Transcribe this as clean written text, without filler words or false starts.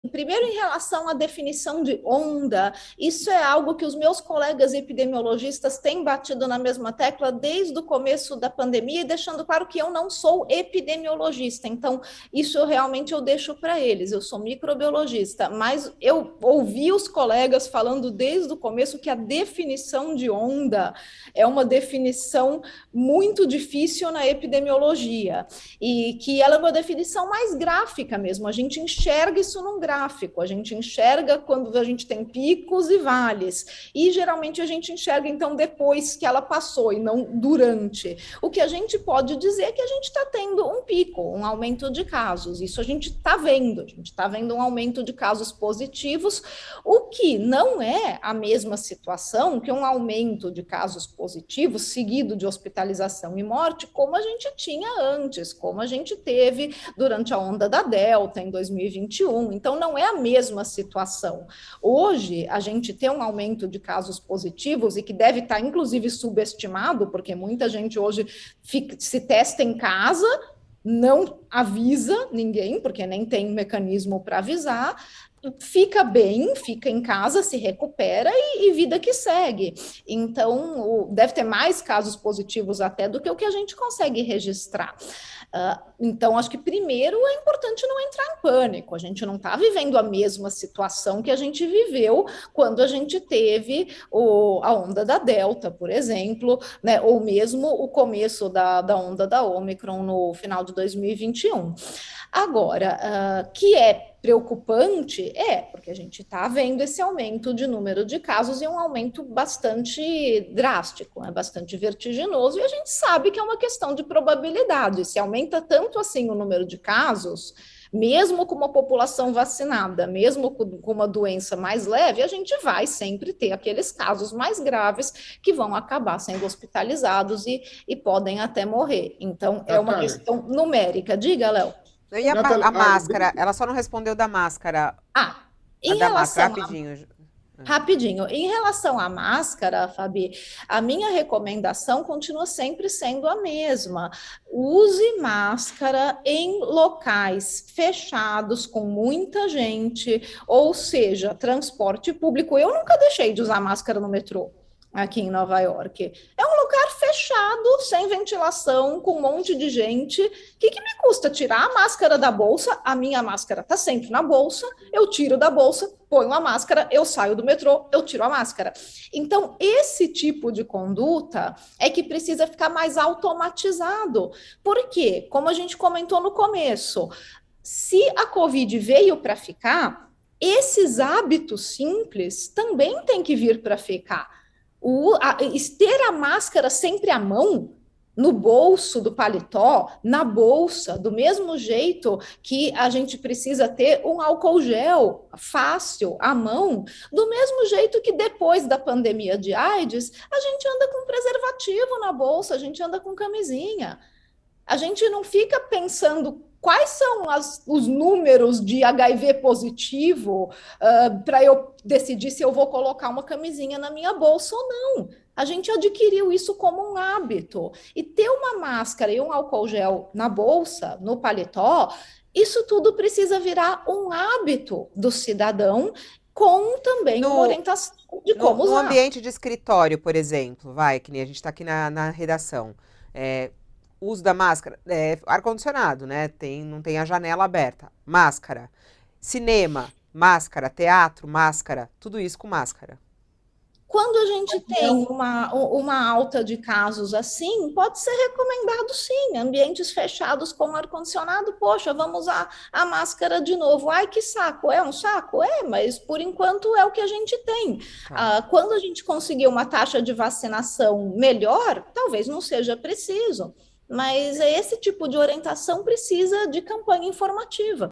Primeiro, em relação à definição de onda, isso é algo que os meus colegas epidemiologistas têm batido na mesma tecla desde o começo da pandemia, e deixando claro que eu não sou epidemiologista, então isso eu deixo para eles, eu sou microbiologista, mas eu ouvi os colegas falando desde o começo que a definição de onda é uma definição muito difícil na epidemiologia, e que ela é uma definição mais gráfica mesmo, a gente enxerga isso num gráfico, a gente enxerga quando a gente tem picos e vales, e geralmente a gente enxerga então depois que ela passou e não durante. O que a gente pode dizer é que a gente está tendo um pico, um aumento de casos, isso a gente está vendo um aumento de casos positivos, o que não é a mesma situação que um aumento de casos positivos seguido de hospitalização e morte, como a gente tinha antes, como a gente teve durante a onda da Delta em 2021. Então, não é a mesma situação. Hoje, a gente tem um aumento de casos positivos e que deve estar, inclusive, subestimado, porque muita gente hoje se testa em casa, não avisa ninguém, porque nem tem mecanismo para avisar, fica bem, fica em casa, se recupera e vida que segue. Então, deve ter mais casos positivos até do que o que a gente consegue registrar. Então, acho que primeiro é importante não entrar em pânico. A gente não está vivendo a mesma situação que a gente viveu quando a gente teve a onda da Delta, por exemplo, né? Ou mesmo o começo da onda da Ômicron no final de 2021. Agora, que é preocupante, porque a gente está vendo esse aumento de número de casos e um aumento bastante drástico, bastante vertiginoso, e a gente sabe que é uma questão de probabilidade. Se aumenta tanto assim o número de casos, mesmo com uma população vacinada, mesmo com uma doença mais leve, a gente vai sempre ter aqueles casos mais graves que vão acabar sendo hospitalizados e podem até morrer. Então, é uma questão numérica. Diga, Léo. E a máscara? Ela só não respondeu da máscara. Ah, A em da máscara, relação rapidinho. Rapidinho, em relação à máscara, Fabi, a minha recomendação continua sempre sendo a mesma. Use máscara em locais fechados, com muita gente, ou seja, transporte público. Eu nunca deixei de usar máscara no metrô aqui em Nova York. É um lugar fechado, sem ventilação, com um monte de gente. O que me custa tirar a máscara da bolsa? A minha máscara está sempre na bolsa, eu tiro da bolsa, ponho a máscara, eu saio do metrô, eu tiro a máscara. Então, esse tipo de conduta é que precisa ficar mais automatizado. Por quê? Como a gente comentou no começo, se a Covid veio para ficar, esses hábitos simples também têm que vir para ficar. Ter a máscara sempre à mão, no bolso do paletó, na bolsa, do mesmo jeito que a gente precisa ter um álcool gel fácil, à mão, do mesmo jeito que depois da pandemia de AIDS, a gente anda com preservativo na bolsa, a gente anda com camisinha. A gente não fica pensando quais são os números de HIV positivo para eu decidir se eu vou colocar uma camisinha na minha bolsa ou não. A gente adquiriu isso como um hábito. E ter uma máscara e um álcool gel na bolsa, no paletó, isso tudo precisa virar um hábito do cidadão, com também uma No, orientação de no, como no usar. ambiente de escritório, por exemplo, vai, que nem a gente está aqui na redação. Uso da máscara, ar-condicionado, né? Não tem a janela aberta. Máscara. Cinema, máscara. Teatro, máscara. Tudo isso com máscara. Quando a gente tem uma alta de casos assim, pode ser recomendado sim, ambientes fechados com ar-condicionado, poxa, vamos usar a máscara de novo. Ai, que saco, é um saco? É, mas por enquanto é o que a gente tem. Tá. Quando a gente conseguir uma taxa de vacinação melhor, talvez não seja preciso, mas esse tipo de orientação precisa de campanha informativa.